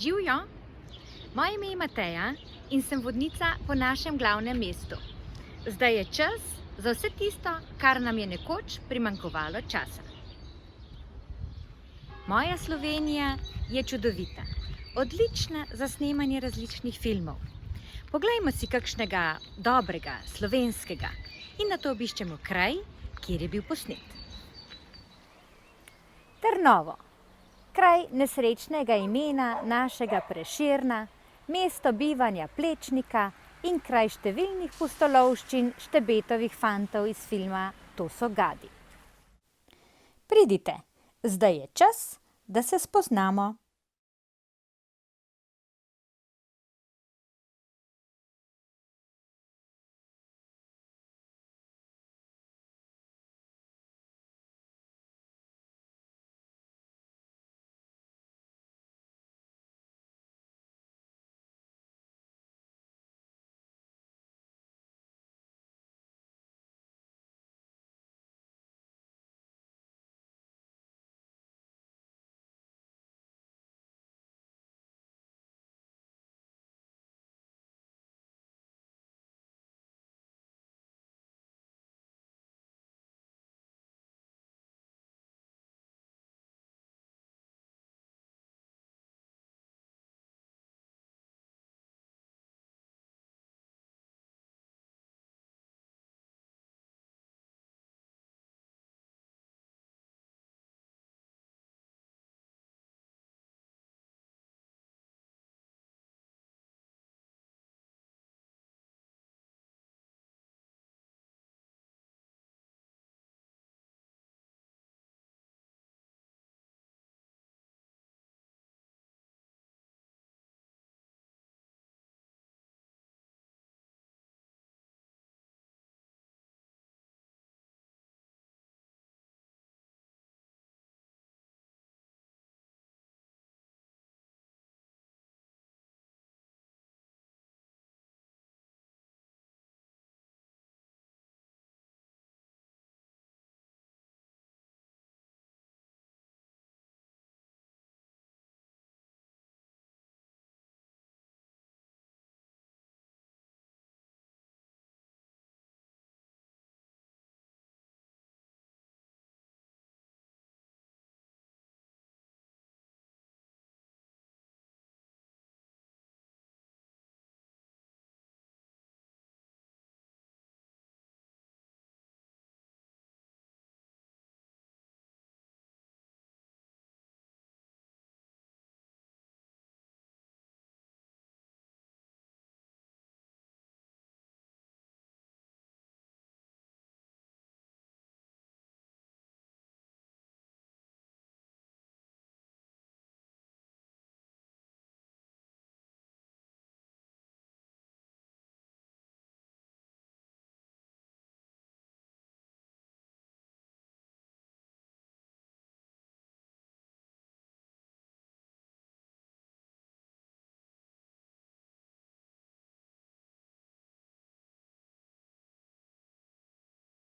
Živjo, moje ime je Mateja in sem vodnica po našem glavnem mestu. Zdaj je čas za vse tisto, kar nam je nekoč primanjkovalo časa. Moja Slovenija je čudovita, odlična za snemanje različnih filmov. Poglejmo si kakšnega dobrega, slovenskega in nato obiščemo kraj, kjer je bil posnet. Trnovo, kraj nesrečnega imena našega Prešerna, mesto bivanja Plečnika in kraj številnih pustolovščin Štebetovih fantov iz filma To so gadi. Pridite, zdaj je čas, da se spoznamo.